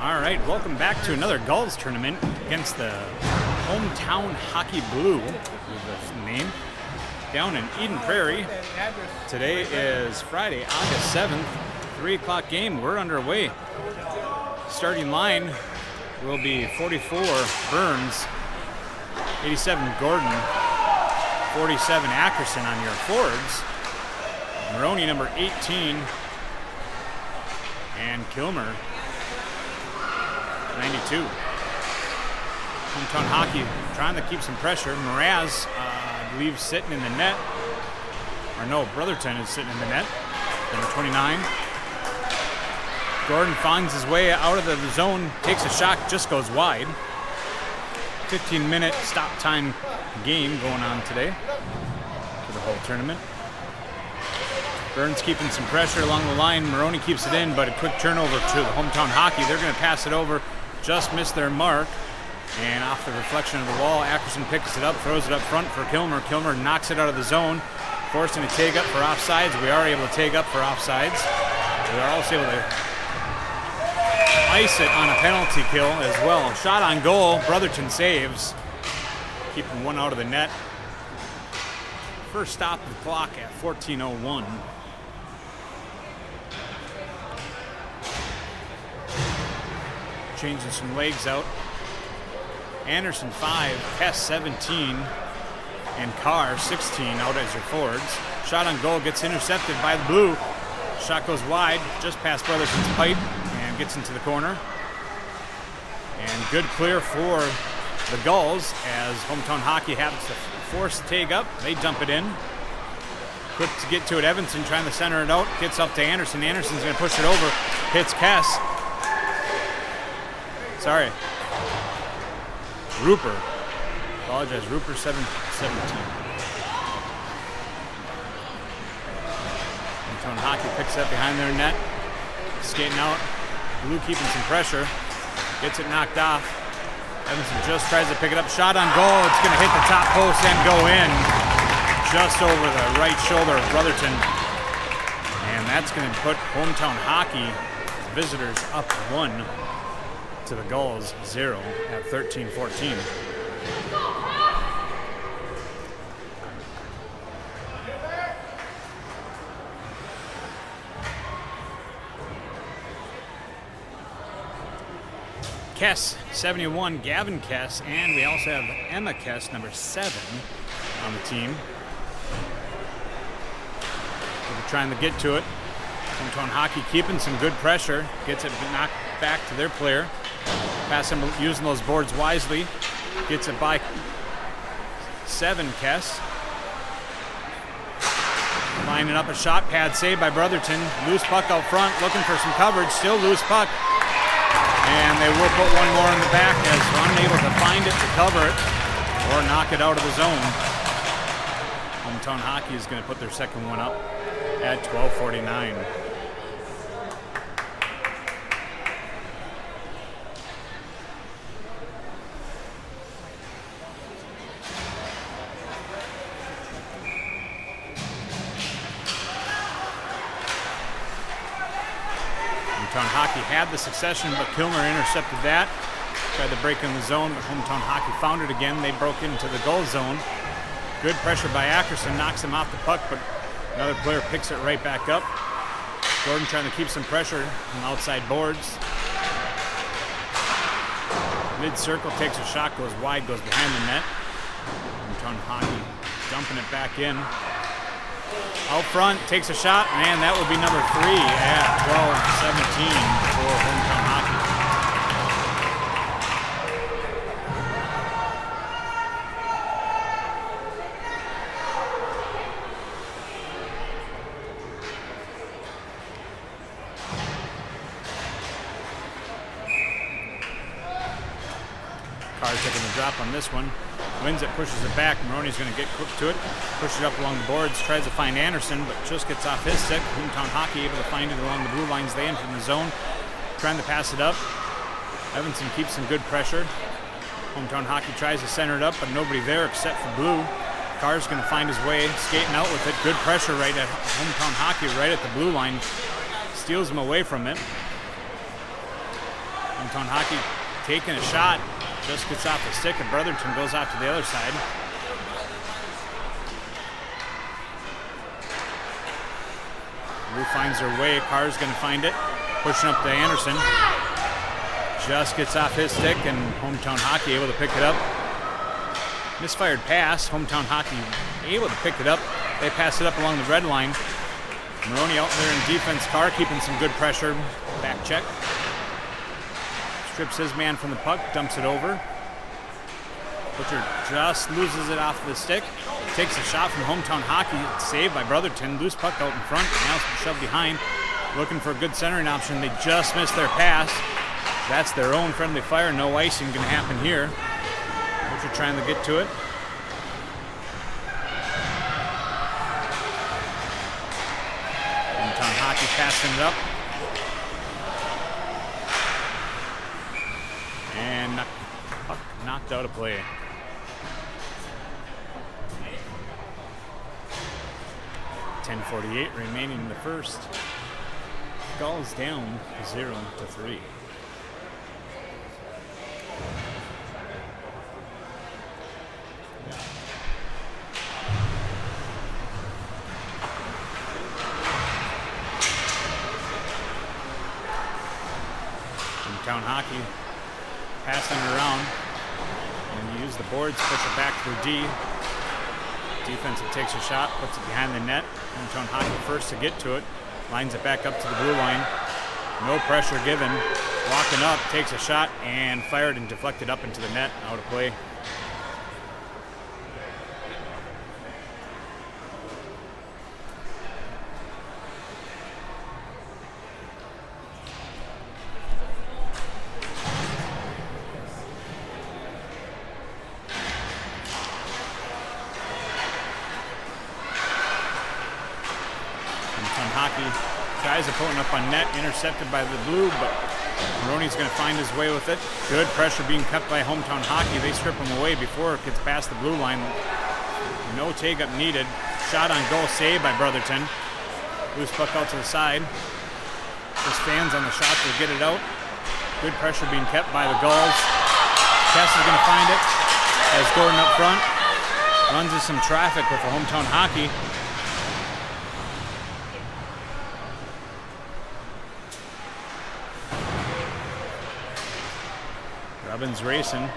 All right, welcome back to another Gulls tournament against the Hometown Hockey Blue, is the name, down in Eden Prairie. Today is Friday, August 7th, 3 o'clock game. We're underway. Starting line will be 44 Burns, 87 Gordon, 47 Ackerson on your forwards. Maroney number 18, and Kilmer 92. Hometown Hockey trying to keep some pressure. Mraz, I believe, sitting in the net. Or no, Brotherton is sitting in the net. Number 29. Gordon finds his way out of the zone, takes a shot, just goes wide. 15-minute stop time game going on today for the whole tournament. Burns keeping some pressure along the line. Maroney keeps it in, but a quick turnover to the Hometown Hockey. They're going to pass it over. Just missed their mark, and off the reflection of the wall, Ackerson picks it up, throws it up front for Kilmer. Kilmer knocks it out of the zone, forcing a take up for offsides. We are able to take up for offsides. We are also able to ice it on a penalty kill as well. Shot on goal, Brotherton saves, keeping one out of the net. First stop of the clock at 14:01. Changing some legs out. Anderson 5, Kess 17, and Carr 16 out as your forwards. Shot on goal gets intercepted by the Blue. Shot goes wide, just past Brotherton's pipe, and gets into the corner. And good clear for the Gulls as Hometown Hockey happens to force the take up. They dump it in. Quick to get to it, Evanson trying to center it out. Gets up to Anderson. Anderson's going to push it over. Hits Kess. Sorry. Rupert. Apologize. Rupert 17. Hometown Hockey picks it up behind their net. Skating out. Blue keeping some pressure. Gets it knocked off. Evanson just tries to pick it up. Shot on goal. It's going to hit the top post and go in. Just over the right shoulder of Brotherton. And that's going to put Hometown Hockey visitors up 1 to the Gulls 0 at 13-14. Kess, 71, Gavin Kess, and we also have Emma Kess, number 7, on the team. They're trying to get to it. Hometown Hockey keeping some good pressure. Gets it knocked back to their player. Pass him using those boards wisely. Gets it by 7, Kess. Lining up a shot pad save by Brotherton. Loose puck out front, looking for some coverage. Still loose puck. And they will put one more in the back as unable to find it to cover it or knock it out of the zone. Hometown Hockey is going to put their second one up at 12:49. Hometown Hockey had the succession, but Kilmer intercepted that. Tried to break in the zone, but Hometown Hockey found it again. They broke into the goal zone. Good pressure by Ackerson, knocks him off the puck, but another player picks it right back up. Gordon trying to keep some pressure on outside boards. Mid-circle, takes a shot, goes wide, goes behind the net. Hometown Hockey dumping it back in. Out front, takes a shot, and that would be number 3 at 12-17 for Hometown Hockey. Carr taking the drop on this one. Wins it, pushes it back. Maroney's going to get quick to it. Push it up along the boards. Tries to find Anderson, but just gets off his stick. Hometown Hockey able to find it along the blue lines. They in from the zone. Trying to pass it up. Evanson keeps some good pressure. Hometown Hockey tries to center it up, but nobody there except for Blue. Carr's going to find his way, skating out with it. Good pressure right at Hometown Hockey, right at the blue line. Steals him away from it. Hometown Hockey taking a shot, just gets off the stick, and Brotherton goes out to the other side. Blue finds their way. Carr's going to find it, pushing up to Anderson. Just gets off his stick, and Hometown Hockey able to pick it up. Misfired pass. Hometown Hockey able to pick it up. They pass it up along the red line. Maroney out there in defense. Carr keeping some good pressure. Back check. Strips his man from the puck, dumps it over. Butcher just loses it off the stick. Takes a shot from Hometown Hockey. It's saved by Brotherton. Loose puck out in front. Now shoved behind. Looking for a good centering option. They just missed their pass. That's their own friendly fire. No icing going to happen here. Butcher trying to get to it. Hometown Hockey passing it up. And puck knocked out of play. .10:48 remaining in the first. Gulls down 0-3. Hometown Hockey passing it around and use the boards, push it back through D. Defense takes a shot, puts it behind the net. Hometown Hockey first to get to it, lines it back up to the blue line. No pressure given. Walking up, takes a shot and fired and deflected up into the net, out of play. Tries to put one up on net, intercepted by the blue, but Maroney's going to find his way with it. Good pressure being kept by Hometown Hockey. They strip him away before it gets past the blue line. No take-up needed. Shot on goal, saved by Brotherton. Loose puck out to the side. Just fans on the shot to get it out. Good pressure being kept by the Gulls. Kess is going to find it. Has Gordon up front. Runs into some traffic with the Hometown Hockey. Robbins racing.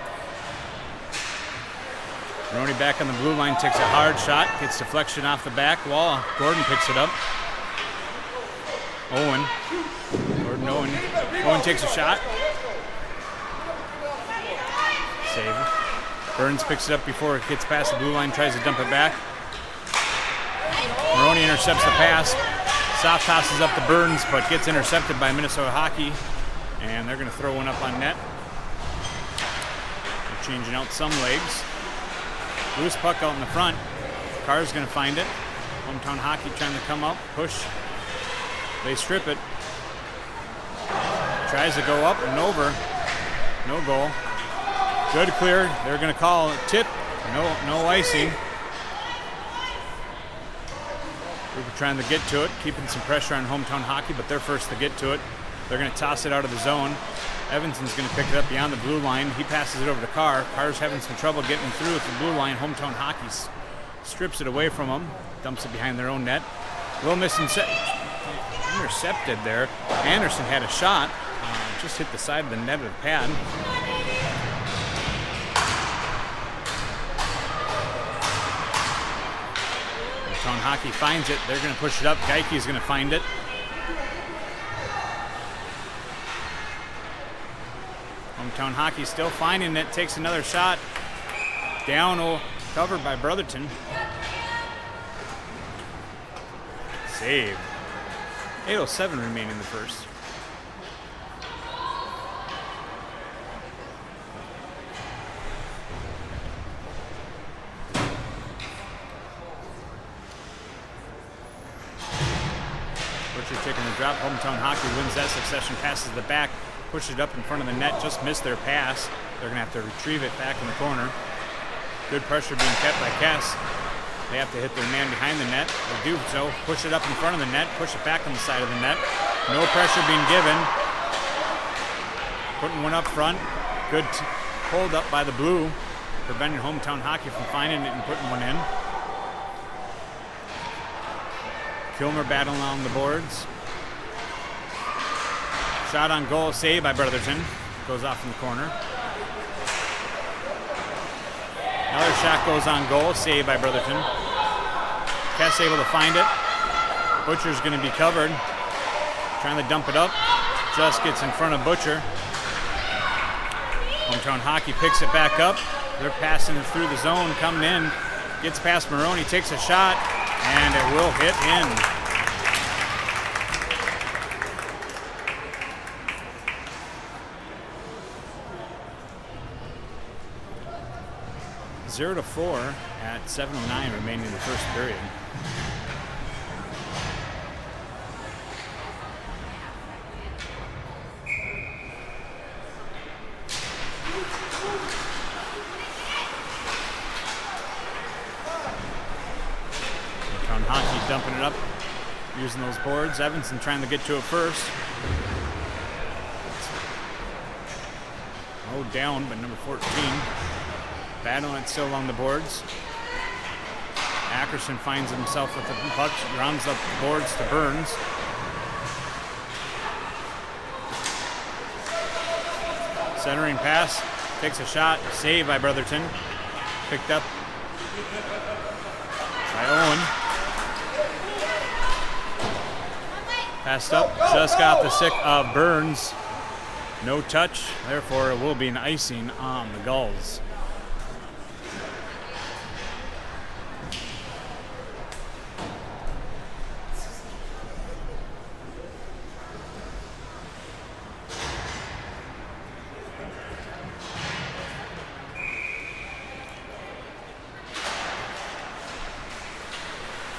Maroney back on the blue line, takes a hard shot, gets deflection off the back wall. Gordon picks it up. Owen. Owen takes a shot. Save. Burns picks it up before it gets past the blue line, tries to dump it back. Maroney intercepts the pass. Soft tosses up to Burns, but gets intercepted by Minnesota Hockey. And they're going to throw one up on net. Changing out some legs. Loose puck out in the front. Carr's going to find it. Hometown Hockey trying to come up, push. They strip it. Tries to go up and over. No goal. Good clear. They're going to call it tip. No icing. We were trying to get to it, keeping some pressure on Hometown Hockey, but they're first to get to it. They're going to toss it out of the zone. Evanson's going to pick it up beyond the blue line. He passes it over to Carr. Carr's having some trouble getting through with the blue line. Hometown Hockey strips it away from him, dumps it behind their own net. Little intercepted there. Anderson had a shot, just hit the side of the net of the pad. Hometown Hockey finds it. They're going to push it up. Geiky's going to find it. Hometown Hockey still finding it, takes another shot. Down, covered by Brotherton. Save. 8:07 remaining in the first. Butcher taking the drop. Hometown Hockey wins that succession, passes the back. Push it up in front of the net, just missed their pass. They're going to have to retrieve it back in the corner. Good pressure being kept by Kess. They have to hit their man behind the net. They do so. Push it up in front of the net, push it back on the side of the net. No pressure being given. putting one up front. Good hold up by the blue, preventing Hometown Hockey from finding it and putting one in. Kilmer battling along the boards. Shot on goal, saved by Brotherton. Goes off in the corner. Another shot goes on goal, saved by Brotherton. Kess able to find it. Butcher's going to be covered. Trying to dump it up. Just gets in front of Butcher. Hometown Hockey picks it back up. They're passing it through the zone, coming in. Gets past Maroney, takes a shot, and it will hit in. Zero to 4 at 7:09 remaining in the first period. Hockey dumping it up, using those boards. Evanson trying to get to it first. Oh, down, but number 14. Battling it still along the boards. Ackerson finds himself with the puck, rounds up the boards to Burns. Centering pass, takes a shot, saved by Brotherton. Picked up by Owen. Passed up, just got the stick of Burns. No touch, therefore it will be an icing on the Gulls.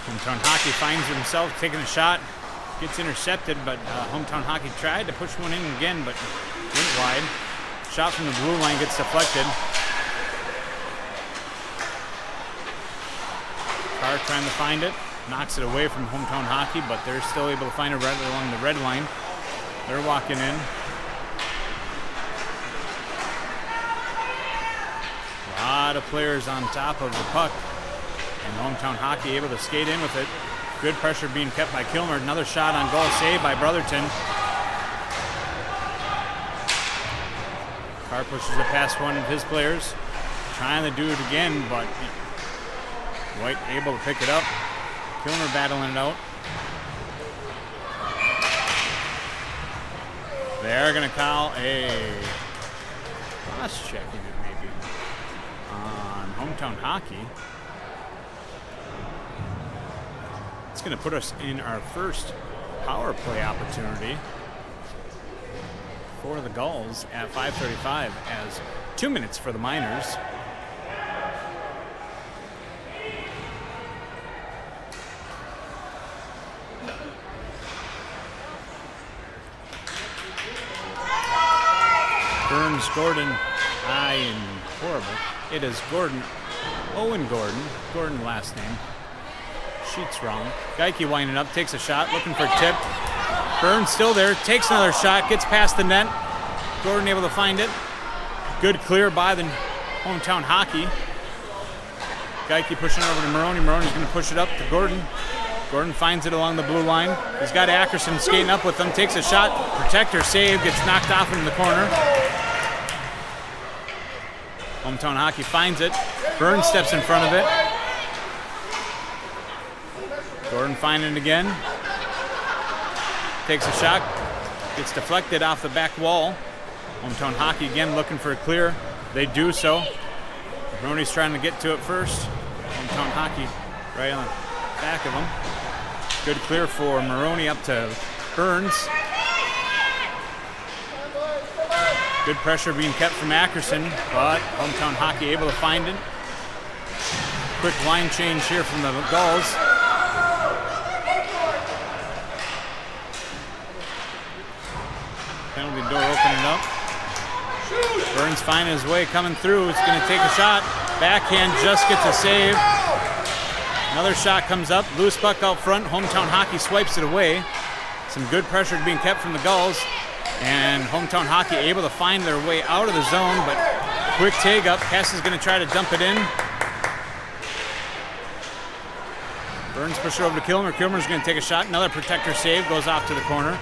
Hometown Hockey finds himself taking a shot. Gets intercepted, but Hometown Hockey tried to push one in again, but went wide. Shot from the blue line gets deflected. Carr trying to find it. Knocks it away from Hometown Hockey, but they're still able to find it right along the red line. They're walking in. A lot of players on top of the puck. And Hometown Hockey able to skate in with it. Good pressure being kept by Kilmer. Another shot on goal, saved by Brotherton. Carr pushes it past one of his players. Trying to do it again, but White able to pick it up. Kilmer battling it out. They're going to call a cross-checking it maybe on Hometown Hockey. It's going to put us in our first power play opportunity for the Gulls at 5:35 as 2 minutes for the Miners. Burns, Gordon, horrible. It is Gordon, Owen Gordon, Gordon last name. Sheet's wrong. Geike winding up, takes a shot, looking for a tip. Burns still there, takes another shot, gets past the net. Gordon able to find it. Good clear by the Hometown Hockey. Geike pushing over to Maroney. Maroney's going to push it up to Gordon. Gordon finds it along the blue line. He's got Ackerson skating up with him, takes a shot. Protector save, gets knocked off in the corner. Hometown Hockey finds it. Burns steps in front of it. Gordon finding it again. Takes a shot. Gets deflected off the back wall. Hometown Hockey again looking for a clear. They do so. Maroney's trying to get to it first. Hometown Hockey right on the back of him. Good clear for Maroney up to Burns. Good pressure being kept from Ackerson, but Hometown Hockey able to find it. Quick line change here from the Gulls. Penalty door opening up. Burns finding his way coming through. It's going to take a shot. Backhand just gets a save. Another shot comes up. Loose puck out front. Hometown Hockey swipes it away. Some good pressure being kept from the Gulls. And Hometown Hockey able to find their way out of the zone, but quick take up. Kess is going to try to dump it in. Burns push it over to Kilmer. Kilmer's going to take a shot. Another protector save, goes off to the corner.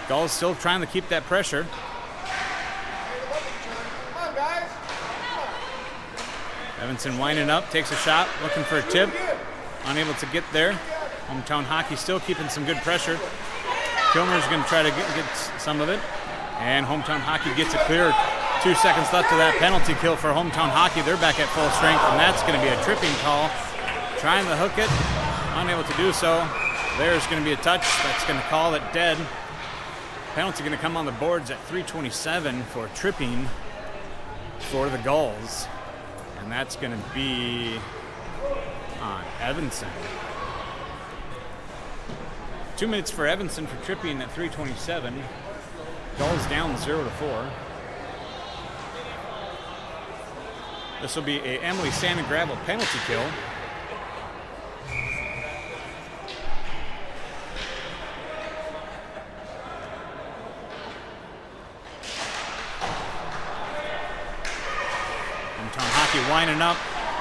Gulls still trying to keep that pressure. Evanson winding up, takes a shot, looking for a tip. Unable to get there. Hometown Hockey still keeping some good pressure. Kilmer's going to try to get some of it. And Hometown Hockey gets it clear. 2 seconds left of that penalty kill for Hometown Hockey. They're back at full strength, and that's going to be a tripping call. Trying to hook it, unable to do so. There's going to be a touch. That's going to call it dead. Penalty going to come on the boards at 3:27 for tripping for the Gulls. And that's going to be on Evanson. 2 minutes for Evanson for tripping at 3:27. Gulls down 0-4. This will be a Emily Sand and Gravel penalty kill. Winding up,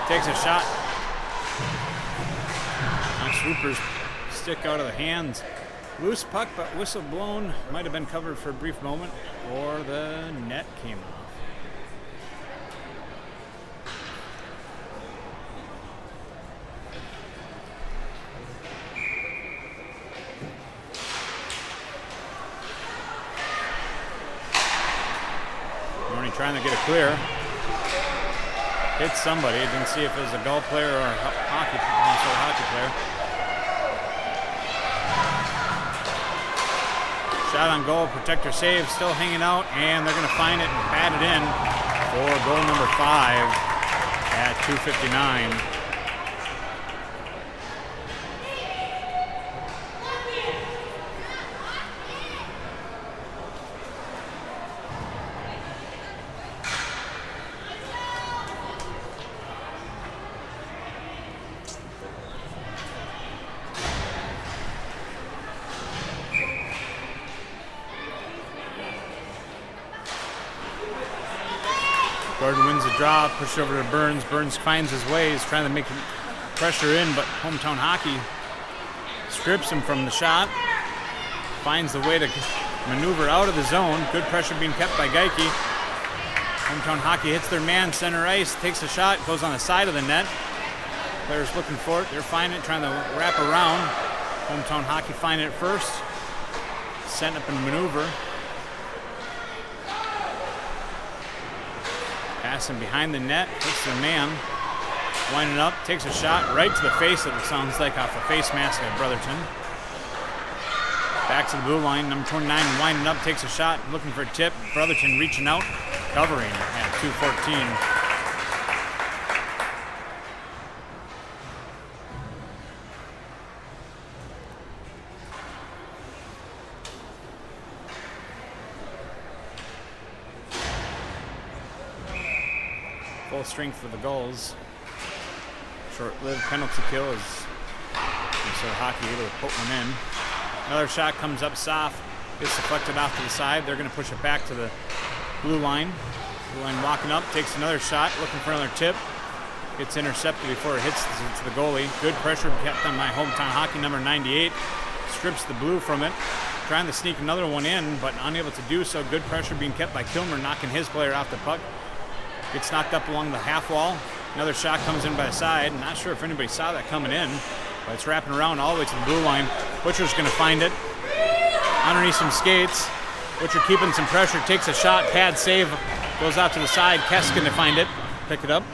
takes a shot. Knocks Rupper's stick out of the hands. Loose puck, but whistle blown. Might have been covered for a brief moment, or the net came off. Morning trying to get it clear. Hit somebody. Didn't see if it was a Gull player or a hockey player. Shot on goal, protector save, still hanging out, and they're going to find it and bat it in for goal number 5 at 2:59. Gordon wins the draw, pushed over to Burns. Burns finds his way. He's trying to make pressure in, but Hometown Hockey strips him from the shot. Finds the way to maneuver out of the zone. Good pressure being kept by Geikie. Hometown Hockey hits their man center ice, takes a shot, goes on the side of the net. Players looking for it. They're finding it, trying to wrap around. Hometown Hockey finding it first. Setting up and maneuver. Passing behind the net, hits the man, winding up, takes a shot right to the face, it sounds like, off the face mask of Brotherton. Back to the blue line, number 29 winding up, takes a shot, looking for a tip. Brotherton reaching out, covering at 2:14. Full strength for the Gulls. Short-lived penalty kill as Minnesota Hockey able to put one in. Another shot comes up soft, gets deflected off to the side. They're going to push it back to the blue line. Blue line walking up, takes another shot, looking for another tip. Gets intercepted before it hits to the goalie. Good pressure kept on by Hometown Hockey, number 98. Strips the blue from it. Trying to sneak another one in, but unable to do so. Good pressure being kept by Kilmer, knocking his player off the puck. Gets knocked up along the half wall. Another shot comes in by the side. Not sure if anybody saw that coming in, but it's wrapping around all the way to the blue line. Butcher's going to find it underneath some skates. Butcher keeping some pressure, takes a shot, pad save, goes out to the side. Kess going to find it, pick it up.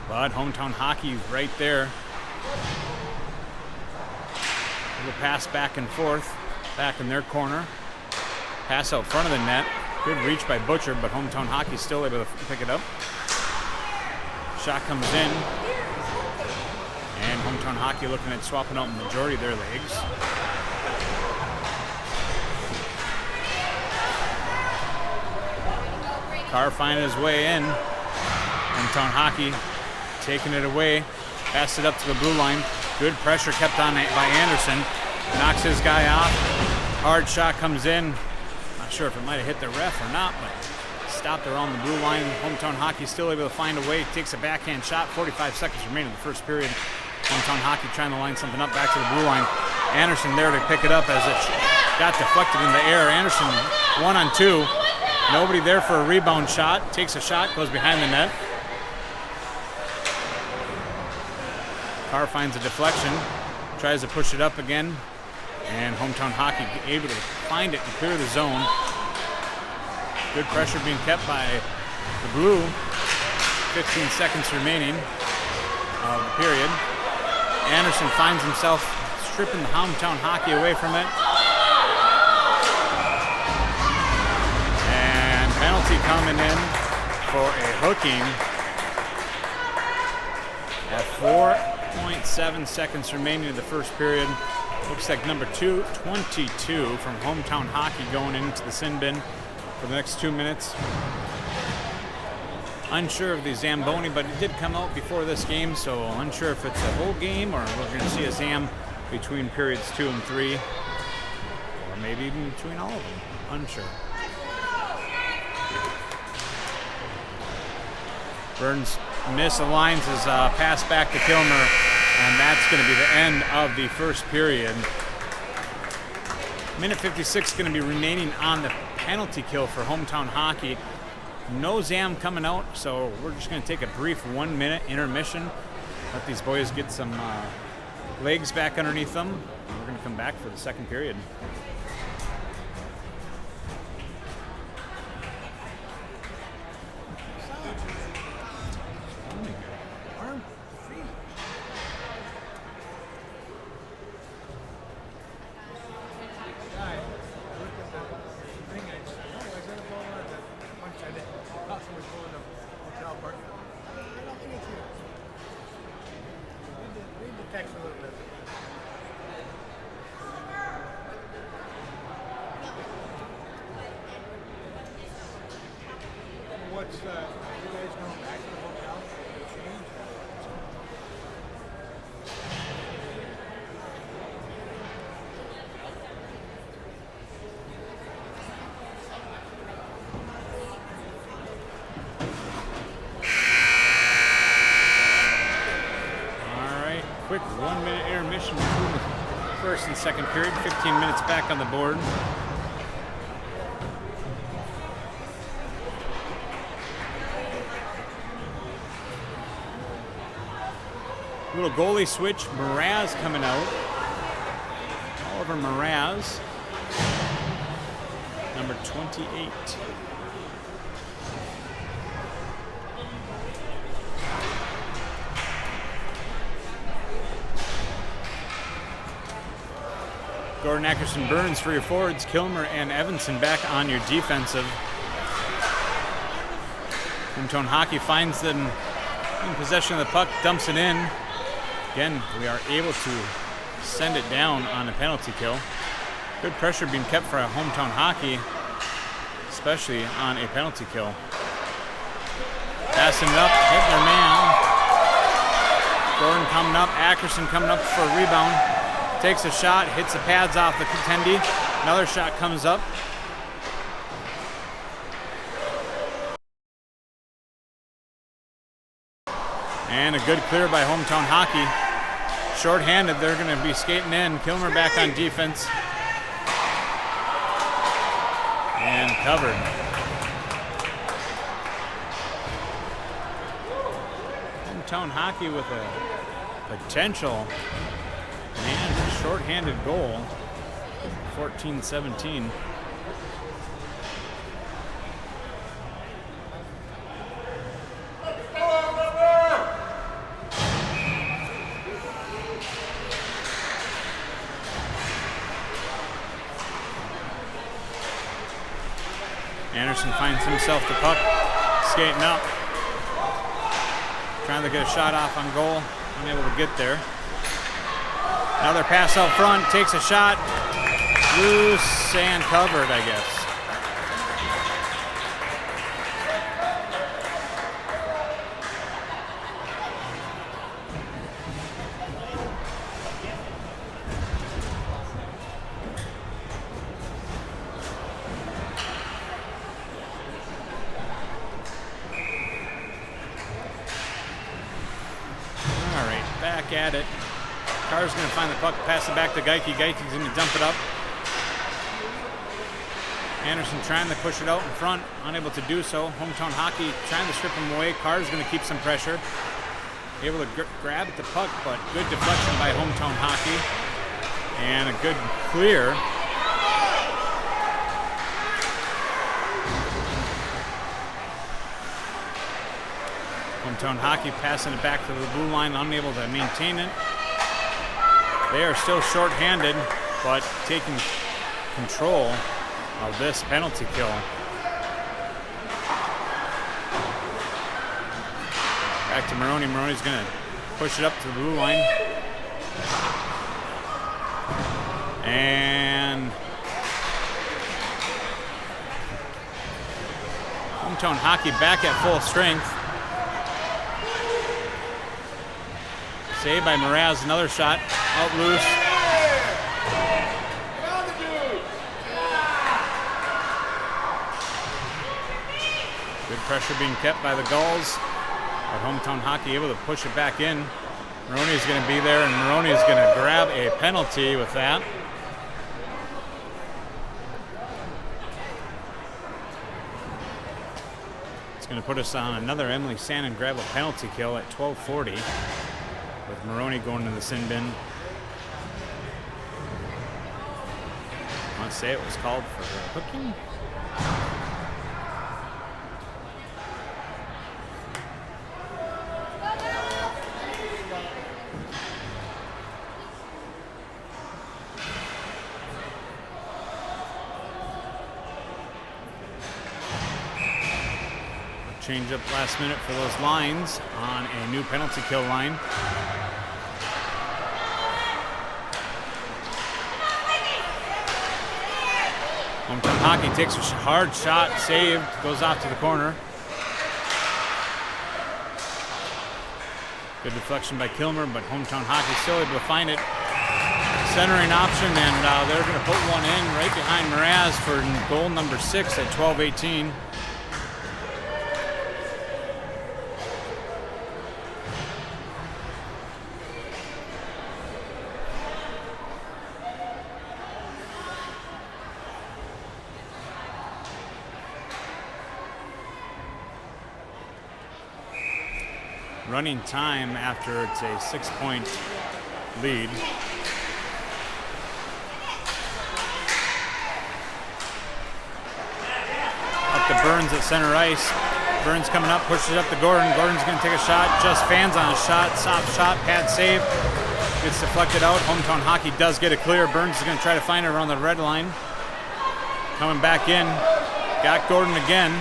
But Hometown Hockey right there. Little pass back and forth, back in their corner. Pass out front of the net. Good reach by Butcher, but Hometown Hockey still able to pick it up. Shot comes in. And Hometown Hockey looking at swapping out the majority of their legs. Carr finding his way in. Hometown Hockey taking it away. Passed it up to the blue line. Good pressure kept on by Anderson. Knocks his guy off. Hard shot comes in. Not sure if it might have hit the ref or not, but stopped around the blue line. Hometown Hockey still able to find a way. Takes a backhand shot. 45 seconds remaining in the first period. Hometown Hockey trying to line something up back to the blue line. Anderson there to pick it up as it got deflected in the air. Anderson 1-on-2. Nobody there for a rebound shot. Takes a shot, goes behind the net. Carr finds a deflection. Tries to push it up again. And Hometown Hockey able to find it and clear the zone. Good pressure being kept by the blue. 15 seconds remaining of the period. Anderson finds himself stripping the Hometown Hockey away from it. And penalty coming in for a hooking at 4.7 seconds remaining in the first period. Looks like number 22 from Hometown Hockey going into the sin bin for the next 2 minutes. Unsure of the Zamboni, but it did come out before this game, so unsure if it's a whole game or we're going to see a Zam between periods 2 and 3, or maybe even between all of them. Unsure. Burns misaligns his pass back to Kilmer, and that's going to be the end of the first period. Minute 56 going to be remaining on the penalty kill for Hometown Hockey. No Zam coming out, so we're just going to take a brief 1-minute intermission. Let these boys get some legs back underneath them. And we're going to come back for the second period. Quick 1-minute intermission between the first and second period. 15 minutes back on the board. Little goalie switch. Mraz coming out. Oliver Mraz, number 28. Gordon, Ackerson, Burns for your forwards. Kilmer and Evanson back on your defensive. Hometown Hockey finds them in possession of the puck, dumps it in. Again, we are able to send it down on a penalty kill. Good pressure being kept for Hometown Hockey, especially on a penalty kill. Passing it up, hit their man. Gordon coming up, Ackerson coming up for a rebound. Takes a shot, hits the pads off the attendee. Another shot comes up. And a good clear by Hometown Hockey. Short-handed, they're going to be skating in. Kilmer back on defense. And covered. Hometown Hockey with a potential and short-handed goal. 14-17. Anderson finds himself the puck, skating up, trying to get a shot off on goal, unable to get there. Another pass out front, takes a shot, loose and covered, I guess. back at it. Carr's going to find the puck, pass it back to Geike. Geike's going to dump it up. Anderson trying to push it out in front, unable to do so. Hometown Hockey trying to strip him away. Carr's going to keep some pressure. Able to grab at the puck, but good deflection by Hometown Hockey. And a good clear. Hometown Hockey passing it back to the blue line, unable to maintain it. They are still short-handed, but taking control of this penalty kill. Back to Maroney. Maroney's going to push it up to the blue line. And Hometown Hockey back at full strength. Saved by Mraz. Another shot out loose. Good pressure being kept by the Gulls. But Hometown Hockey able to push it back in. Maroney is going to be there, and Maroney is going to grab a penalty with that. It's going to put us on another Emily Sandin grab a penalty kill at 12:40, with Maroney going to the sin bin. I want to say it was called for hooking. Change up last minute for those lines on a new penalty kill line. Hometown Hockey takes a hard shot, saved, goes off to the corner. Good deflection by Kilmer, but Hometown Hockey still able to find it. Centering option, and they're going to put one in right behind Mraz for goal number 6 at 12:18. Running time after it's a 6-point lead. Up to Burns at center ice. Burns coming up, pushes it up to Gordon. Gordon's going to take a shot, just fans on a shot, soft shot, pad save. Gets deflected out. Hometown Hockey does get a clear. Burns is going to try to find it around the red line. Coming back in, got Gordon again.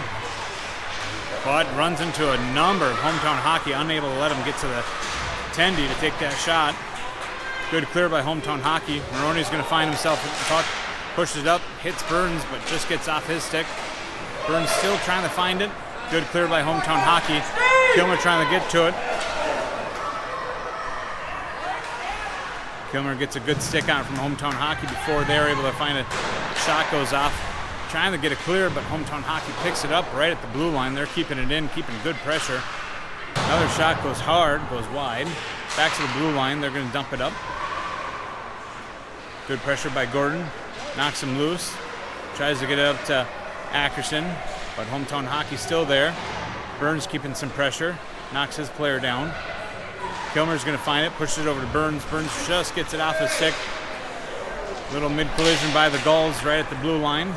But runs into a number of Hometown Hockey, unable to let him get to the tendy to take that shot. Good clear by Hometown Hockey. Maroney's going to find himself at the puck, pushes it up, hits Burns, but just gets off his stick. Burns still trying to find it. Good clear by Hometown Hockey. Kilmer trying to get to it. Kilmer gets a good stick on it from Hometown Hockey before they're able to find a shot goes off. Trying to get a clear, but Hometown Hockey picks it up right at the blue line. They're keeping it in, keeping good pressure. Another shot goes hard, goes wide. Back to the blue line, they're going to dump it up. Good pressure by Gordon. Knocks him loose. Tries to get it up to Ackerson, but Hometown Hockey still there. Burns keeping some pressure. Knocks his player down. Kilmer's going to find it, pushes it over to Burns. Burns just gets it off his stick. Little mid-collision by the Gulls right at the blue line.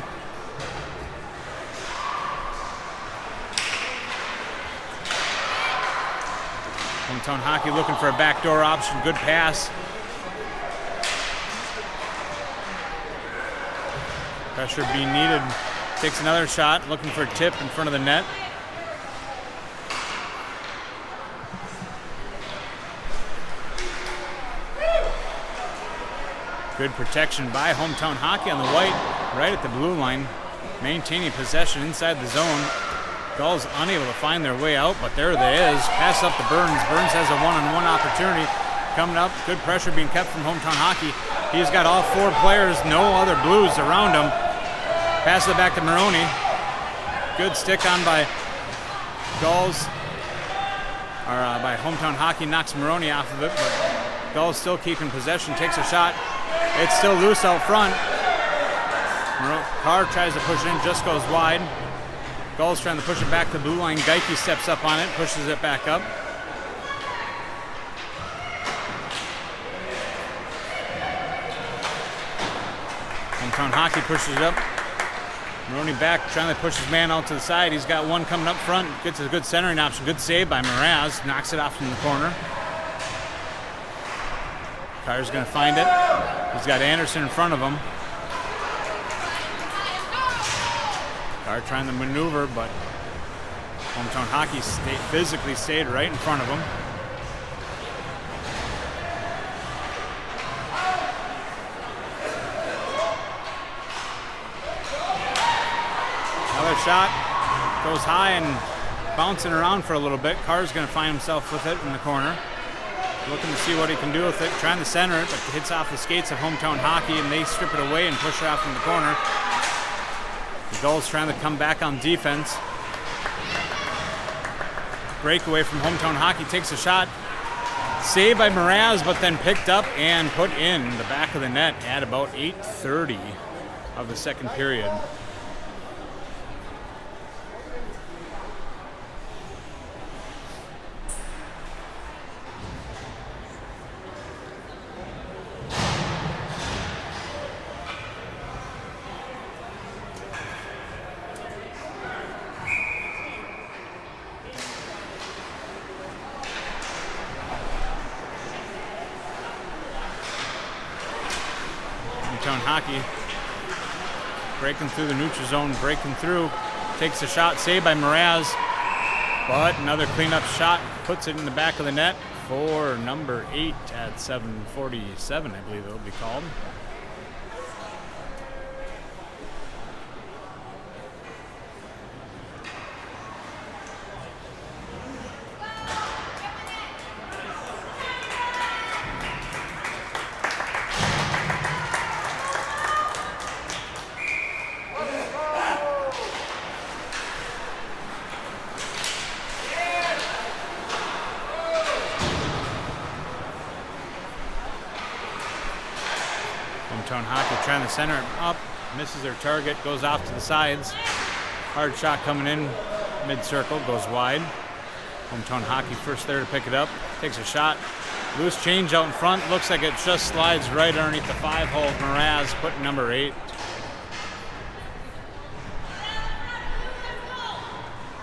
Hometown Hockey looking for a backdoor option. Good pass. Pressure being needed. Takes another shot, looking for a tip in front of the net. Good protection by Hometown Hockey on the white, right at the blue line. Maintaining possession inside the zone. Gulls unable to find their way out, but there it is. Pass up to Burns. Burns has a one-on-one opportunity coming up. Good pressure being kept from Hometown Hockey. He's got all 4 players, no other Blues around him. Pass it back to Maroney. Good stick on by Gulls, or by Hometown Hockey, knocks Maroney off of it, but Gull's still keeping possession, takes a shot. It's still loose out front. Carr tries to push it in, just goes wide. Gull's trying to push it back to the blue line. Geike steps up on it, pushes it back up. Hometown Hockey pushes it up. Maroney back, trying to push his man out to the side. He's got one coming up front. Gets a good centering option. Good save by Mraz. Knocks it off in the corner. Carr's going to find it. He's got Anderson in front of him. Carr trying to maneuver, but Hometown Hockey physically stayed right in front of him. Another shot goes high and bouncing around for a little bit. Carr's going to find himself with it in the corner. Looking to see what he can do with it. Trying to center it, but it hits off the skates of Hometown Hockey, and they strip it away and push it off in the corner. The Gulls trying to come back on defense. Breakaway from Hometown Hockey, takes a shot. Saved by Mraz, but then picked up and put in the back of the net at about 8:30 of the second period. Hockey breaking through the neutral zone, breaking through, takes a shot, saved by Mraz, but another cleanup shot puts it in the back of the net for number 8 at 7:47, I believe it'll be called. Hockey trying to center him up, misses their target, goes off to the sides. Hard shot coming in, mid-circle, goes wide. Hometown Hockey first there to pick it up, takes a shot. Loose change out in front, looks like it just slides right underneath the 5-hole of Mraz, putting number 8.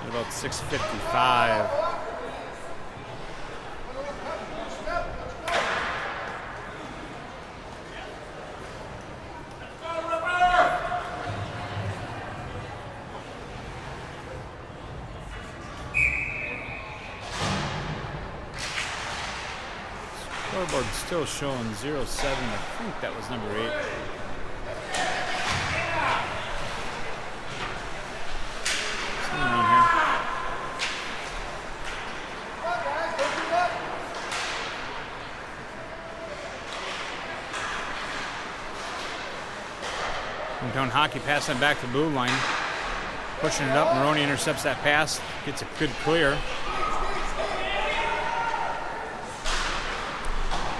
At about 6:55. Scoreboard still showing 0-7. I think that was number 8. Something around here. Hometown Hockey passing back to the blue line. Pushing it up. Maroney intercepts that pass. Gets a good clear.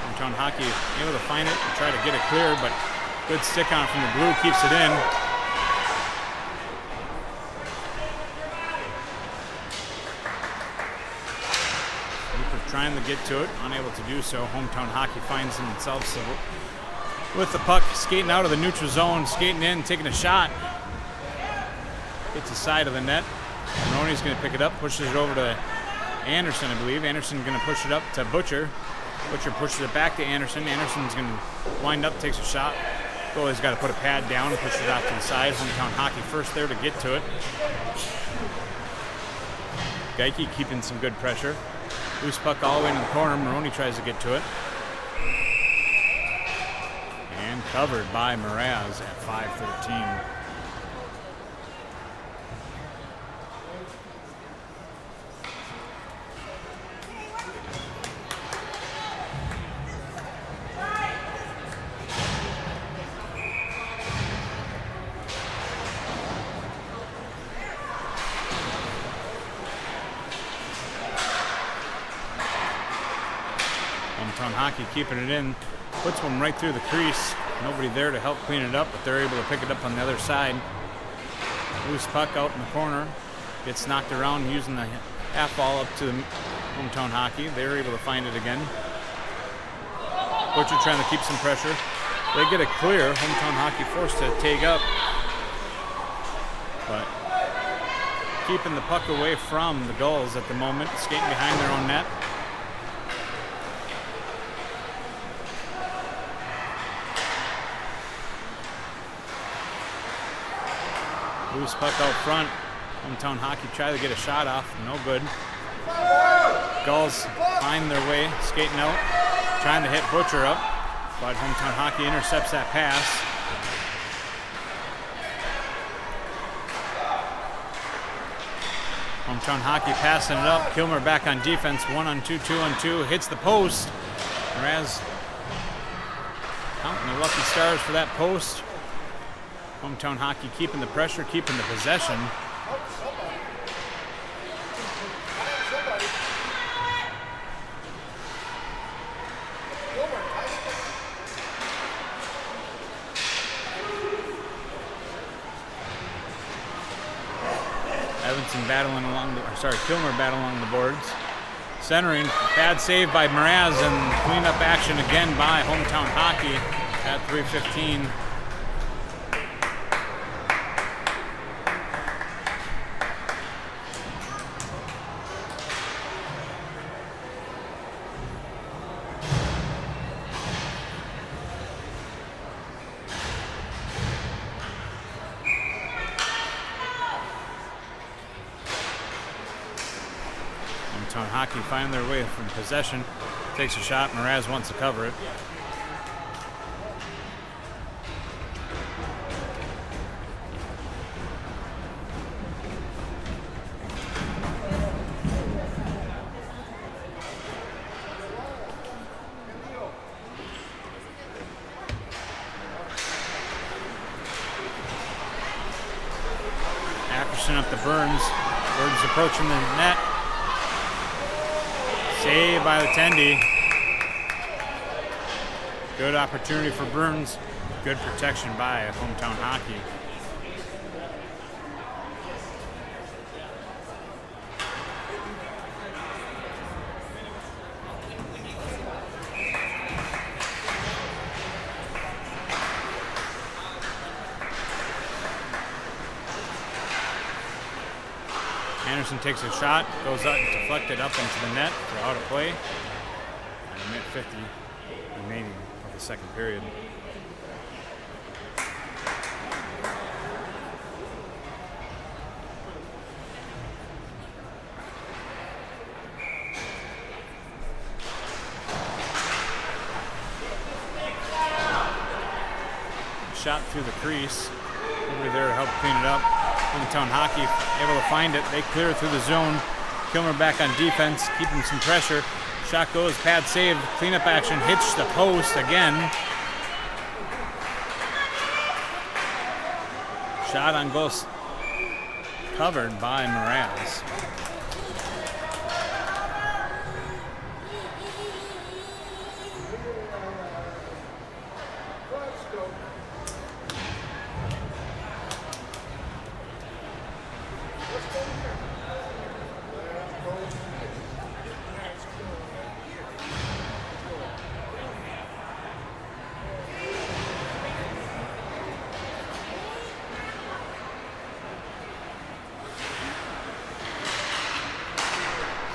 Hometown Hockey able to find it and try to get it clear, but good stick on from the blue, keeps it in. Cooper trying to get to it, unable to do so. Hometown Hockey finds themselves with the puck, skating out of the neutral zone, skating in, taking a shot. Hits the side of the net. Maroney's going to pick it up, pushes it over to Anderson, I believe. Anderson going to push it up to Butcher. Butcher pushes it back to Anderson. Anderson's going to wind up, takes a shot. Goalie's got to put a pad down, push it out to the side. Hometown Hockey first there to get to it. Geike keeping some good pressure. Loose puck all the way in the corner. Maroney tries to get to it. And covered by Mraz at 5:13. Hometown Hockey keeping it in. Puts one right through the crease. Nobody there to help clean it up, but they're able to pick it up on the other side. Loose puck out in the corner. Gets knocked around using the half ball up to the Hometown Hockey. They're able to find it again. Butcher trying to keep some pressure. They get it clear. Hometown Hockey forced to take up. But keeping the puck away from the Gulls at the moment. Skating behind their own net. Loose puck out front. Hometown Hockey try to get a shot off. No good. Gulls find their way, skating out, trying to hit Butcher up, but Hometown Hockey intercepts that pass. Hometown Hockey passing it up. Kilmer back on defense. 1-on-2, 2-on-2. Hits the post. Mraz counting the lucky stars for that post. Hometown Hockey keeping the pressure, keeping the possession. Evanson battling along Kilmer battling along the boards. Centering, bad save by Mraz, and cleanup action again by Hometown Hockey at 3:15. Hometown Hockey find their way from possession. Takes a shot. Mraz wants to cover it. Ackerson up to Burns. Burns approaching the net. Saved by Latendi. Good opportunity for Burns. Good protection by Hometown Hockey. Anderson takes a shot, goes up, deflected up into the net for out of play. And a minute 50 remaining of the second period. Shot through the crease. Over there to help clean it up. Hometown Hockey able to find it. They clear through the zone. Kilmer back on defense, keeping some pressure. Shot goes, pad save, cleanup action, hits the post again. Shot on goal covered by Mraz.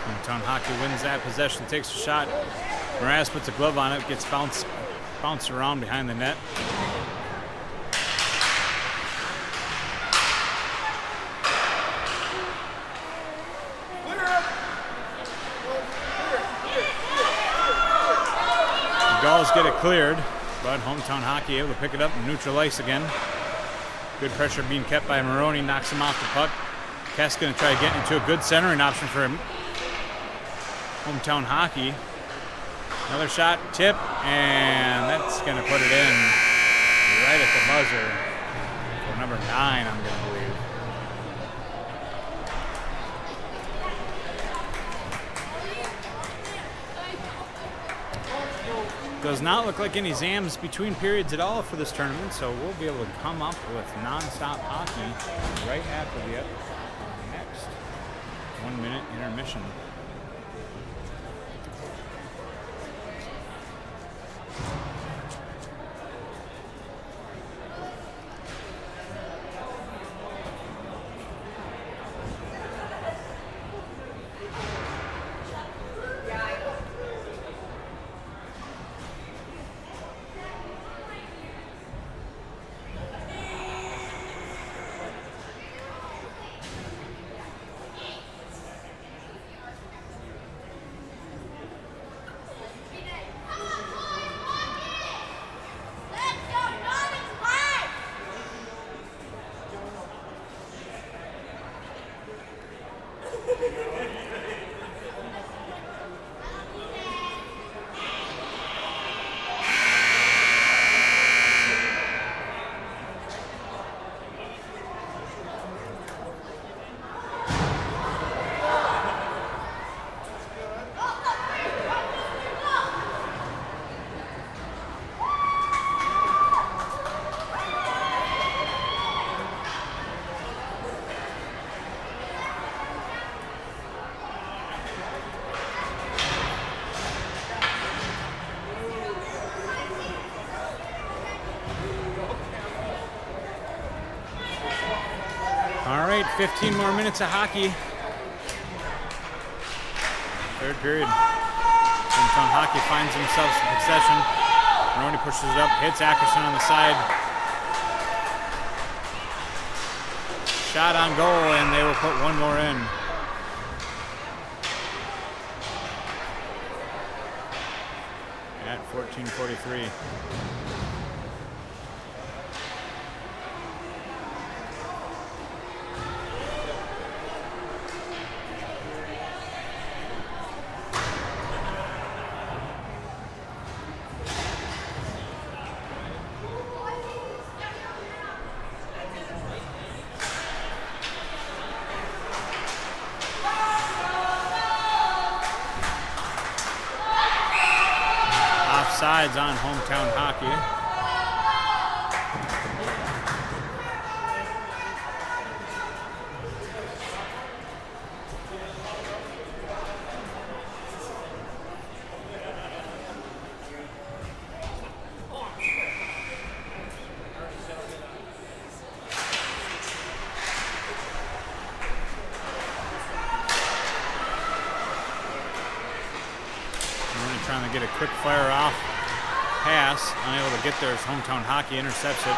Hometown Hockey wins that possession, takes a shot. Mraz puts a glove on it, gets bounced around behind the net. The Gulls get it cleared, but Hometown Hockey able to pick it up and neutral ice again. Good pressure being kept by Maroney, knocks him off the puck. Kess going to try to get into a good centering option for him. Hometown Hockey. Another shot, tip, and that's going to put it in right at the buzzer for number 9, I'm going to believe. Does not look like any Zams between periods at all for this tournament, so we'll be able to come up with non-stop hockey right after the next 1 minute intermission. All right, 15 more minutes of hockey. Third period. Hometown Hockey finds themselves in possession. Maroney pushes it up, hits Ackerson on the side. Shot on goal, and they will put one more in. At 14:43. Sides on Hometown Hockey. Trying to get a quick fire off pass, unable to get there as Hometown Hockey intercepts it.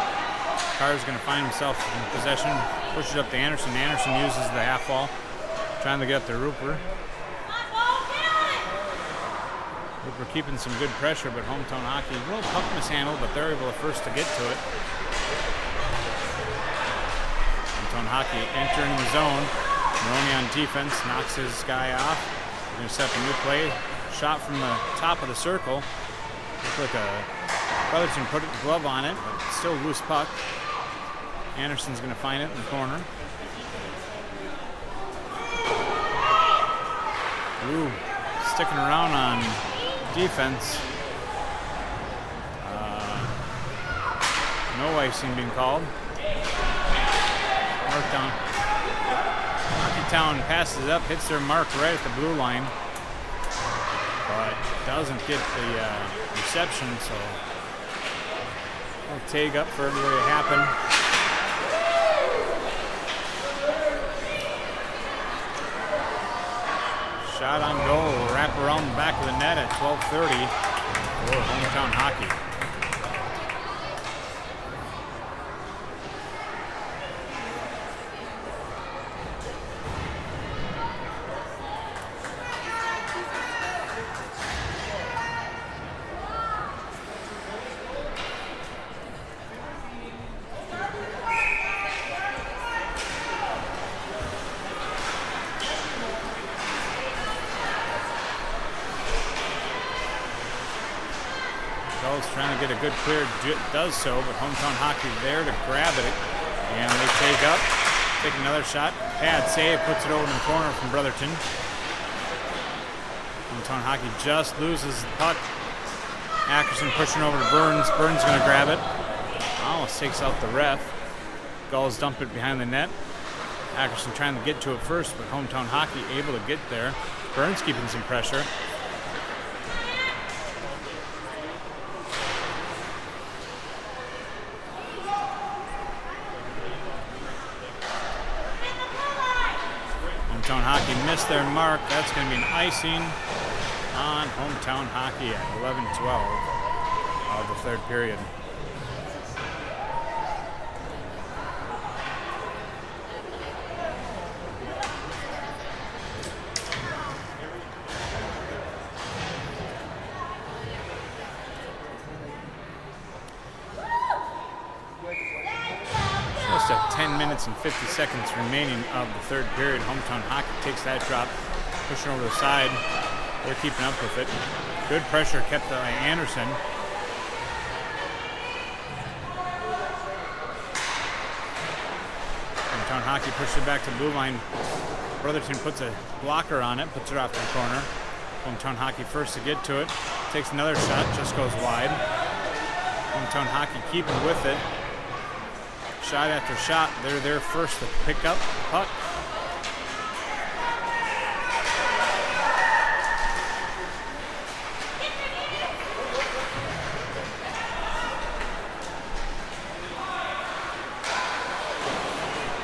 Carr's going to find himself in possession, pushes up to Anderson. Anderson uses the half wall, trying to get up to Rupert. Rupert keeping some good pressure, but Hometown Hockey, a little puck mishandled, but they're able to first to get to it. Hometown Hockey entering the zone. Maroney on defense, knocks his guy off. They're going to set up a new play. Shot from the top of the circle. Looked like a Brotherton put a glove on it, but still loose puck. Anderson's going to find it in the corner. Blue sticking around on defense. No icing being called. Markdown. Hockeytown passes up, hits their mark right at the blue line, but doesn't get the reception, so we'll tag up for everybody to happen. Shot on goal, wrap around the back of the net at 12:30 for Hometown Hockey. Trying to get a good clear, does so, but Hometown Hockey there to grab it, and they take up, take another shot. Pad save, puts it over in the corner from Brotherton. Hometown Hockey just loses the puck Ackerson pushing over to Burns. Burns going to grab it. Almost takes out the ref. Gulls dump it behind the net. Ackerson trying to get to it first, but Hometown Hockey able to get there. Burns keeping some pressure. Hometown Hockey missed their mark. That's going to be an icing on Hometown Hockey at 11-12 of the third period. Just 10 minutes and 50 seconds remaining of the third period. Hometown Hockey takes that drop, pushing over the side. They're keeping up with it. Good pressure kept by Anderson. Hometown Hockey pushes it back to the blue line. Brotherton puts a blocker on it, puts it off to the corner. Hometown Hockey first to get to it. Takes another shot, just goes wide. Hometown Hockey keeping with it. Shot after shot, they're there first to pick up the puck.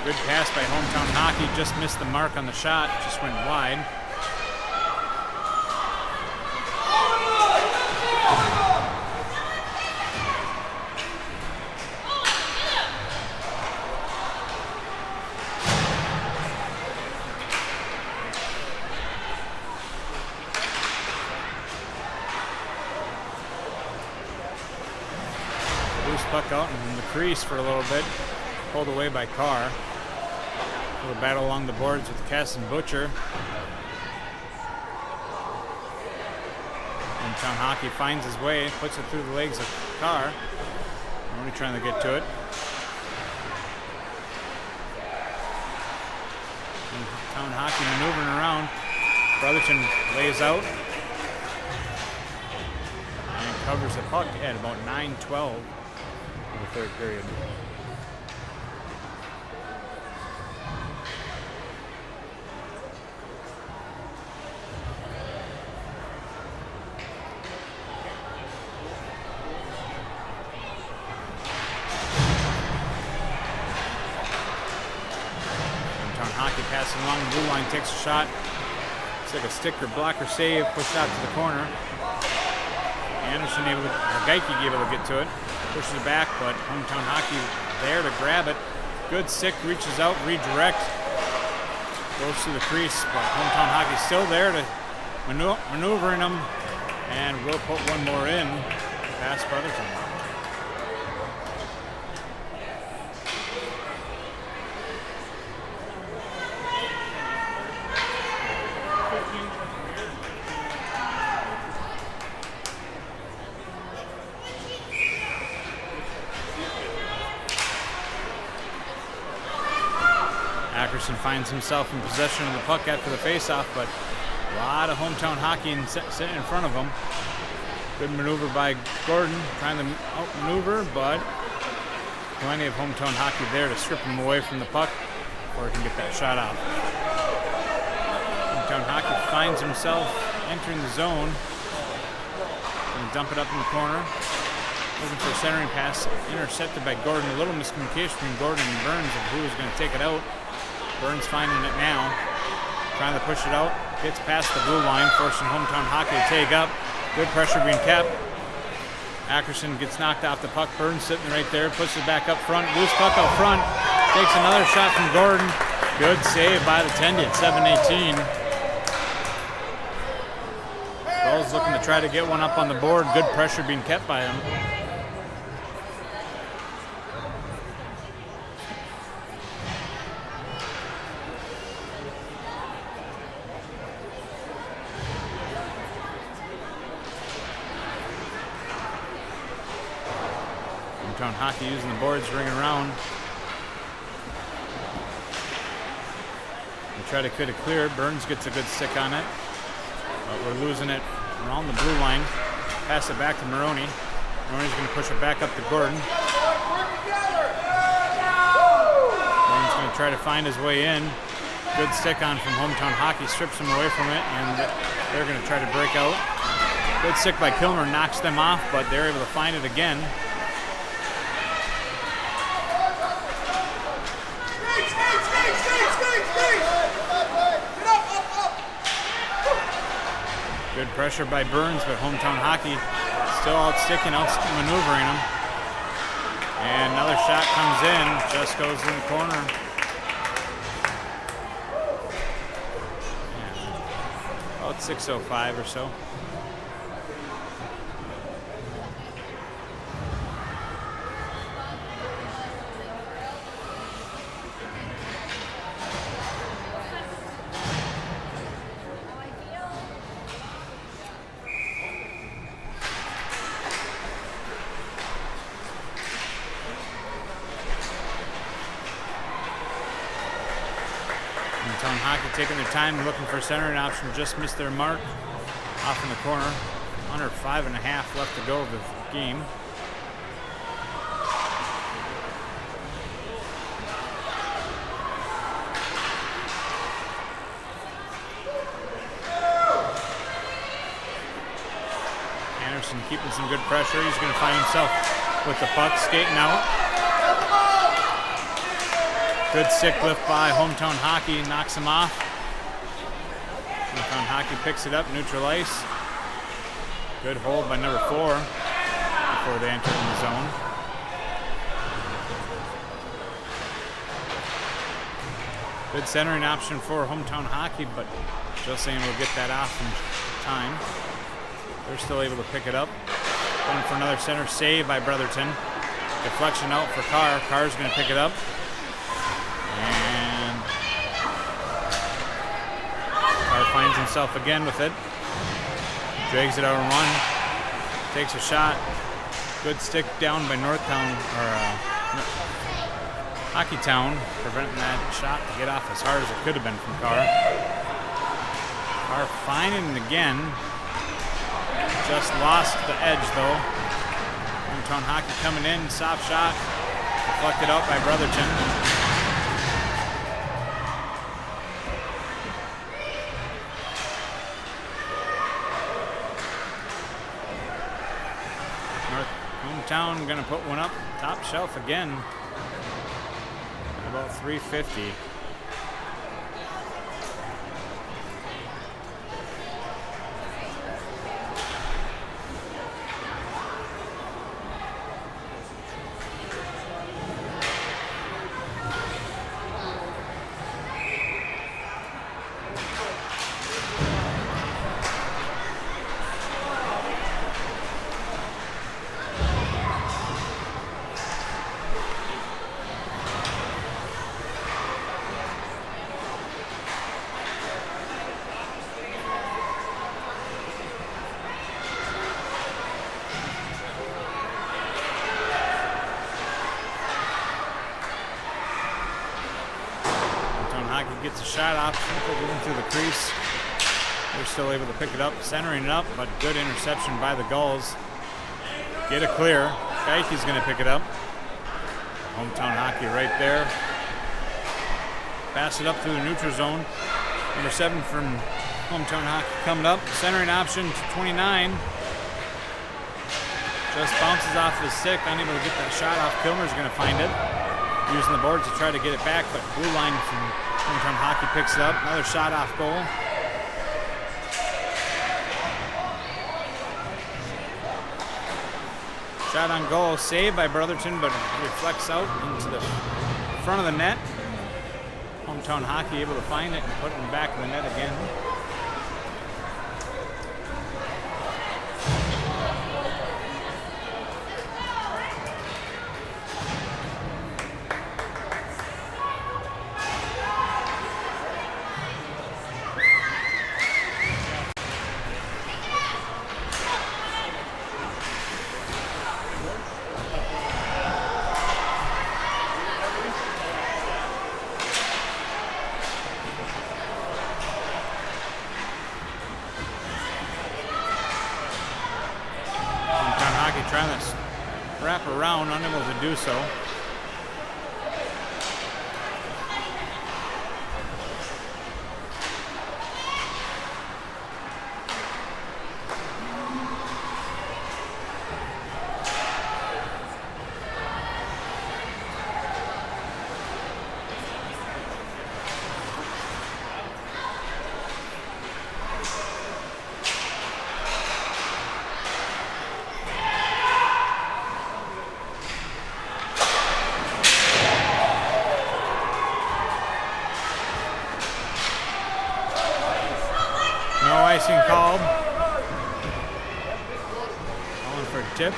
Good pass by Hometown Hockey, just missed the mark on the shot, just went wide. Loose puck out in the crease for a little bit, pulled away by Carr. A little battle along the boards with Cass and Butcher. Hometown Hockey finds his way, puts it through the legs of Carr. Only trying to get to it. Hometown Hockey maneuvering around. Brotherton lays out and covers the puck at about 9:12 of the third period. Passing along the blue line, takes a shot. It's like a stick or blocker save, pushed out to the corner. Anderson able to, or Geike able to get to it. Pushes it back, but Hometown Hockey there to grab it. Good stick, reaches out, redirect. Goes to the crease, but Hometown Hockey still there to maneuvering them. And we'll put one more in past Brotherton. Ackerson finds himself in possession of the puck after the faceoff, but a lot of Hometown Hockey sitting in front of him. Good maneuver by Gordon, trying to outmaneuver, but plenty of Hometown Hockey there to strip him away from the puck before he can get that shot off. Hometown Hockey finds himself entering the zone. Going to dump it up in the corner. Looking for a centering pass, intercepted by Gordon. A little miscommunication between Gordon and Burns of who is going to take it out. Burns finding it now, trying to push it out, gets past the blue line, forcing Hometown Hockey to take up. Good pressure being kept. Ackerson gets knocked off the puck. Burns sitting right there, pushes it back up front. Loose puck out front, takes another shot from Gordon. Good save by the Tendy at 7:18. Gulls looking to try to get one up on the board. Good pressure being kept by him. Hometown Hockey using the boards, ring around. They try to clear it. Burns gets a good stick on it, but we're losing it around the blue line. Pass it back to Maroney. Maroney's going to push it back up to Gordon. Gordon's going to try to find his way in. Good stick on from Hometown Hockey, strips him away from it, and they're going to try to break out. Good stick by Kilmer, knocks them off, but they're able to find it again. Good pressure by Burns, but Hometown Hockey still out sticking, out maneuvering them. And another shot comes in, just goes in the corner. Yeah. About 6:05 or so. Hometown Hockey taking their time, looking for a centering option, just missed their mark off in the corner. Under 5.5 left to go of the game. Anderson keeping some good pressure. He's going to find himself with the puck, skating out. Good stick lift by Hometown Hockey, knocks him off. Hometown Hockey picks it up, neutral ice. Good hold by number 4 before they enter in the zone. Good centering option for Hometown Hockey, but just able to get that off in time. They're still able to pick it up. Going for another center save by Brotherton. Deflection out for Carr. Carr's going to pick it up. And Carr finds himself again with it. Drags it out and one. Takes a shot. Good stick down by Northtown, or Hockeytown, preventing that shot to get off as hard as it could have been from Carr. Carr finding it again. Just lost the edge though. Hometown Hockey coming in, soft shot. Deflected out by Brotherton. Hometown gonna put one up top shelf again at about 350. Gets a shot off, going through the crease. They're still able to pick it up, centering it up, but good interception by the Gulls. Get it clear. Geike's going to pick it up. Hometown Hockey right there. Pass it up through the neutral zone. Number 7 from Hometown Hockey coming up. Centering option to 29. Just bounces off his stick, unable to get that shot off. Kilmer's going to find it. Using the boards to try to get it back, but blue line from Hometown Hockey picks it up. Another shot off goal. Shot on goal, saved by Brotherton, but reflects out into the front of the net. Hometown Hockey able to find it and put it in the back of the net again. around, unable to do so. Icing called. Calling for a tip.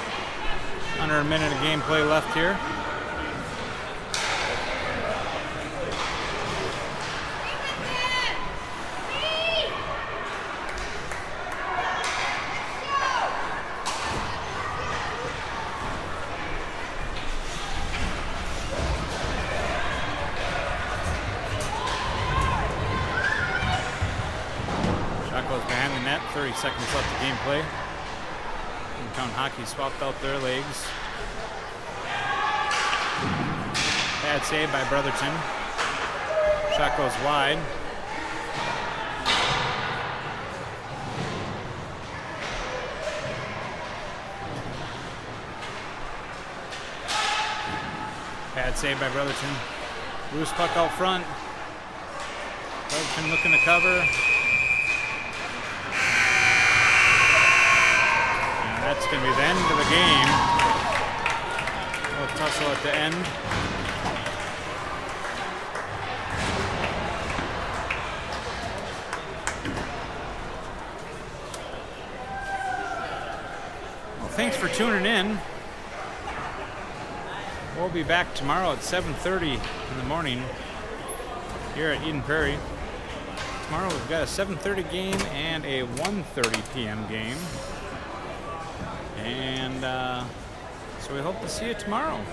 Under a minute of gameplay left here. Goes behind the net, 30 seconds left of gameplay. Hometown Hockey swapped out their legs. Bad save by Brotherton. Shot goes wide. Bad save by Brotherton. Loose puck out front. Brotherton looking to cover. That's going to be the end of the game. A little tussle at the end. Well, thanks for tuning in. We'll be back tomorrow at 7:30 in the morning here at Eden Prairie. Tomorrow we've got a 7:30 game and a 1:30 p.m. game. And so we hope to see you tomorrow.